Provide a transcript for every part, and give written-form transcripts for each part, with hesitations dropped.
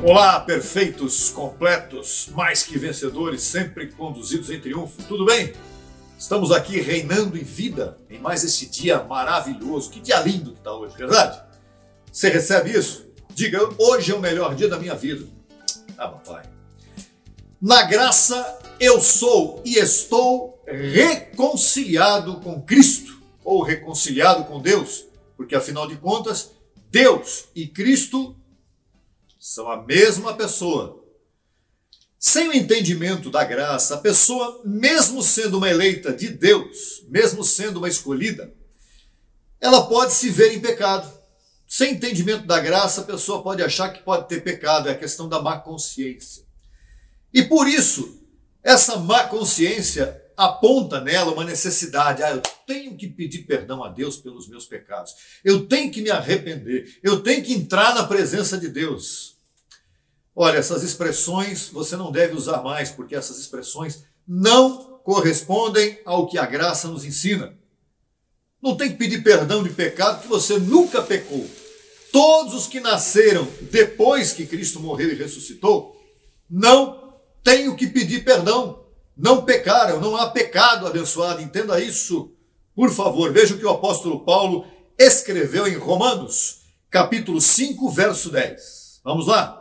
Olá, perfeitos, completos, mais que vencedores, sempre conduzidos em triunfo. Tudo bem? Estamos aqui reinando em vida em mais esse dia maravilhoso. Que dia lindo que está hoje, verdade? Você recebe isso? Diga, hoje é o melhor dia da minha vida. Ah, papai. Na graça eu sou e estou reconciliado com Cristo, ou reconciliado com Deus, porque afinal de contas, Deus e Cristo são a mesma pessoa. Sem o entendimento da graça, a pessoa, mesmo sendo uma eleita de Deus, mesmo sendo uma escolhida, ela pode se ver em pecado. Sem entendimento da graça, a pessoa pode achar que pode ter pecado, é a questão da má consciência. E por isso, essa má consciência aponta nela uma necessidade. Eu tenho que pedir perdão a Deus pelos meus pecados. Eu tenho que me arrepender. Eu tenho que entrar na presença de Deus. Olha, essas expressões você não deve usar mais, porque essas expressões não correspondem ao que a graça nos ensina. Não tem que pedir perdão de pecado que você nunca pecou. Todos os que nasceram depois que Cristo morreu e ressuscitou, não têm o que pedir perdão. Não pecaram, não há pecado, abençoado. Entenda isso, por favor. Veja o que o apóstolo Paulo escreveu em Romanos, capítulo 5, verso 10. Vamos lá?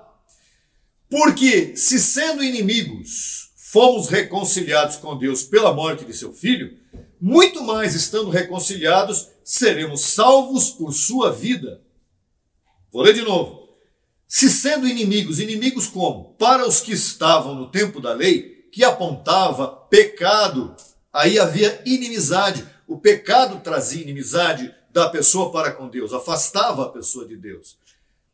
Porque, se sendo inimigos, fomos reconciliados com Deus pela morte de seu Filho, muito mais estando reconciliados, seremos salvos por sua vida. Vou ler de novo. Se sendo inimigos, inimigos como? Para os que estavam no tempo da lei, que apontava pecado, aí havia inimizade. O pecado trazia inimizade da pessoa para com Deus, afastava a pessoa de Deus.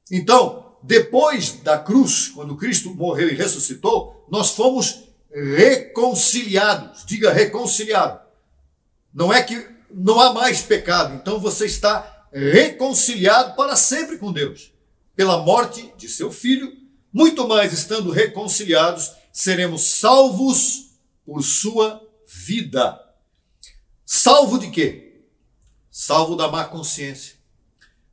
Então, depois da cruz, quando Cristo morreu e ressuscitou, nós fomos reconciliados. Diga reconciliado. Não é que não há mais pecado, então você está reconciliado para sempre com Deus. Pela morte de seu Filho, muito mais estando reconciliados, seremos salvos por sua vida. Salvo de quê? Salvo da má consciência.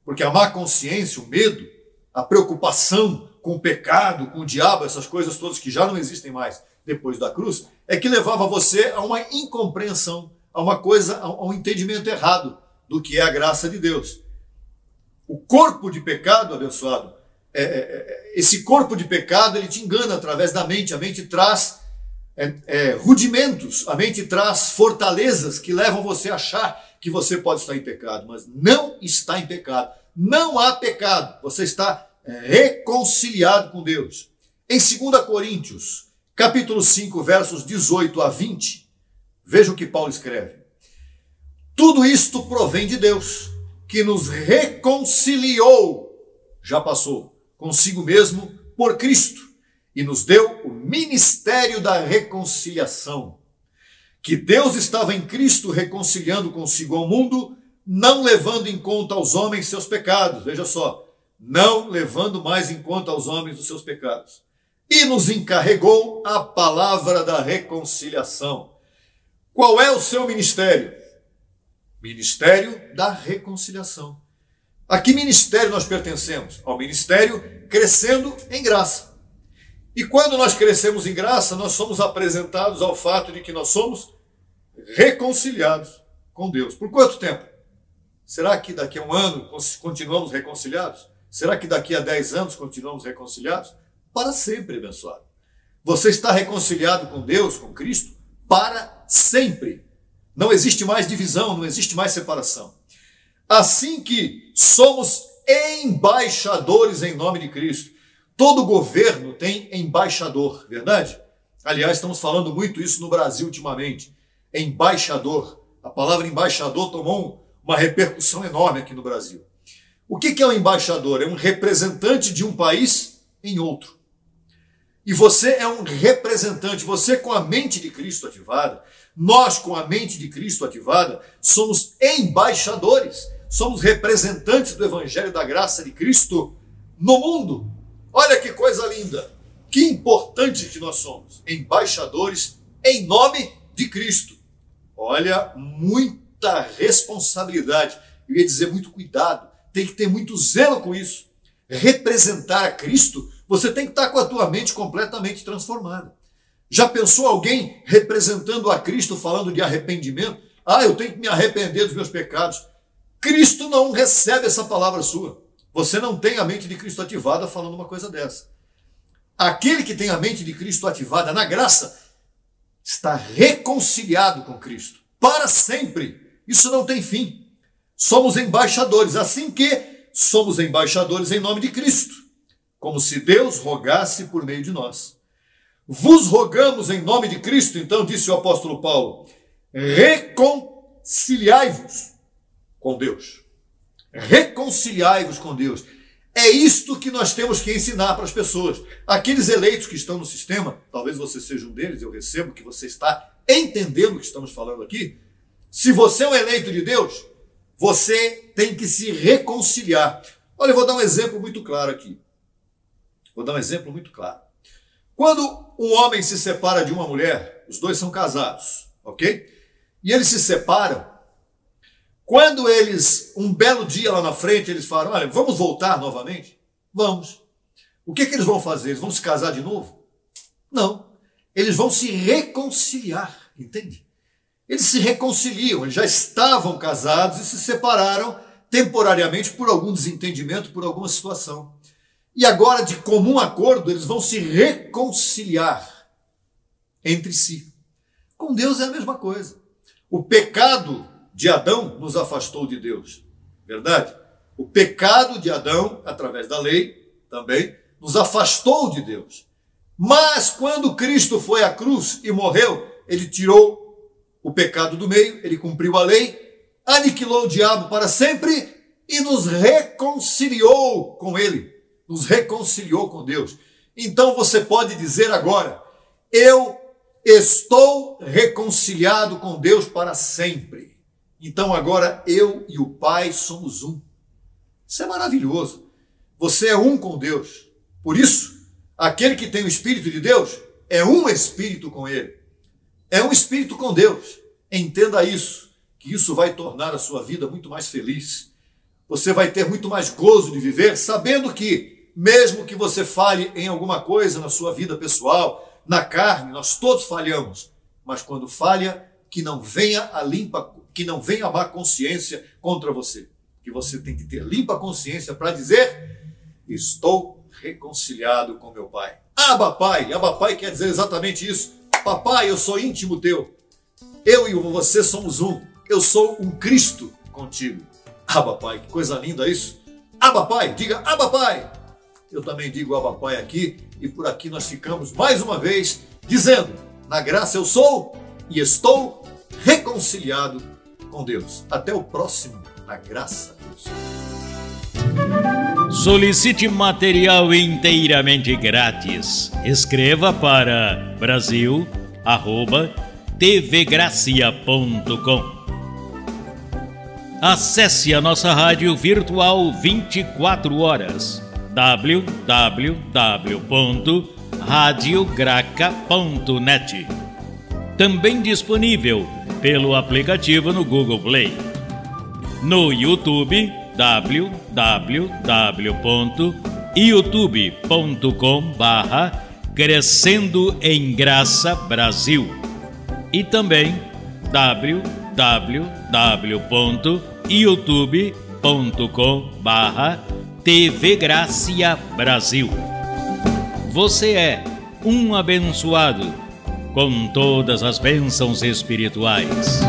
Porque a má consciência, o medo, a preocupação com o pecado, com o diabo, essas coisas todas que já não existem mais depois da cruz, é que levava você a uma incompreensão, a uma coisa, a um entendimento errado do que é a graça de Deus. O corpo de pecado, abençoado, esse corpo de pecado, ele te engana através da mente. A mente traz rudimentos, a mente traz fortalezas que levam você a achar que você pode estar em pecado, mas não está em pecado. Não há pecado, você está reconciliado com Deus. Em 2 Coríntios, capítulo 5, versos 18 a 20, veja o que Paulo escreve. Tudo isto provém de Deus, que nos reconciliou, já passou, consigo mesmo por Cristo, e nos deu o ministério da reconciliação. Que Deus estava em Cristo reconciliando consigo ao mundo, não levando em conta aos homens seus pecados. Veja só, não levando mais em conta aos homens os seus pecados. E nos encarregou a palavra da reconciliação. Qual é o seu ministério? Ministério da reconciliação. A que ministério nós pertencemos? Ao ministério crescendo em graça. E quando nós crescemos em graça, nós somos apresentados ao fato de que nós somos reconciliados com Deus. Por quanto tempo? Será que daqui a um ano continuamos reconciliados? Será que daqui a 10 anos continuamos reconciliados? Para sempre, abençoado. Você está reconciliado com Deus, com Cristo, para sempre. Não existe mais divisão, não existe mais separação. Assim que somos embaixadores em nome de Cristo. Todo governo tem embaixador, verdade? Aliás, estamos falando muito isso no Brasil ultimamente. Embaixador. A palavra embaixador tomou uma repercussão enorme aqui no Brasil. O que é um embaixador? É um representante de um país em outro. E você é um representante, você com a mente de Cristo ativada, nós com a mente de Cristo ativada, somos embaixadores, somos representantes do Evangelho da Graça de Cristo no mundo. Olha que coisa linda, que importante que nós somos, embaixadores em nome de Cristo. Olha, muita responsabilidade, eu ia dizer muito cuidado, tem que ter muito zelo com isso. Representar a Cristo Você tem que estar com a tua mente completamente transformada. Já pensou alguém representando a Cristo falando de arrependimento? Ah, eu tenho que me arrepender dos meus pecados. Cristo não recebe essa palavra sua. Você não tem a mente de Cristo ativada falando uma coisa dessa. Aquele que tem a mente de Cristo ativada na graça está reconciliado com Cristo para sempre. Isso não tem fim. Somos embaixadores, assim que somos embaixadores em nome de Cristo, como se Deus rogasse por meio de nós. Vos rogamos em nome de Cristo, então disse o apóstolo Paulo, reconciliai-vos com Deus. Reconciliai-vos com Deus. É isto que nós temos que ensinar para as pessoas. Aqueles eleitos que estão no sistema, talvez você seja um deles, eu recebo que você está entendendo o que estamos falando aqui. Se você é um eleito de Deus, você tem que se reconciliar. Olha, eu vou dar um exemplo muito claro aqui. Quando um homem se separa de uma mulher, os dois são casados, ok? E eles se separam. Quando eles, um belo dia lá na frente, eles falam, olha, vamos voltar novamente? Vamos. O que eles vão fazer? Eles vão se casar de novo? Não. Eles vão se reconciliar, entende? Eles se reconciliam, eles já estavam casados e se separaram temporariamente por algum desentendimento, por alguma situação. E agora, de comum acordo, eles vão se reconciliar entre si. Com Deus é a mesma coisa. O pecado de Adão nos afastou de Deus, verdade? O pecado de Adão, através da lei, também, nos afastou de Deus. Mas quando Cristo foi à cruz e morreu, ele tirou o pecado do meio, ele cumpriu a lei, aniquilou o diabo para sempre e nos reconciliou com ele, nos reconciliou com Deus. Então você pode dizer agora, eu estou reconciliado com Deus para sempre. Então agora eu e o Pai somos um. Isso é maravilhoso. Você é um com Deus. Por isso, aquele que tem o Espírito de Deus é um Espírito com Ele. É um Espírito com Deus. Entenda isso, que isso vai tornar a sua vida muito mais feliz. Você vai ter muito mais gozo de viver, sabendo que, mesmo que você falhe em alguma coisa na sua vida pessoal, na carne, nós todos falhamos. Mas quando falha, que não venha a má consciência contra você. Que você tem que ter limpa consciência para dizer, estou reconciliado com meu Pai. Abba Pai. Abba Pai quer dizer exatamente isso. Papai, eu sou íntimo teu. Eu e você somos um. Eu sou um Cristo contigo. Abba Pai, que coisa linda isso. Abba Pai, diga Abba Pai. Eu também digo Abba Pai aqui. E por aqui nós ficamos mais uma vez dizendo, na graça eu sou e estou reconciliado com Deus. Até o próximo, na graça eu sou. Solicite material inteiramente grátis. Escreva para brasil@tvgracia.com. Acesse a nossa rádio virtual 24 horas. www.radiograca.net. Também disponível pelo aplicativo no Google Play. No YouTube, www.youtube.com/Crescendo em Graça Brasil e também www.youtube.com/TV Gracia Brasil. Você é um abençoado com todas as bênçãos espirituais.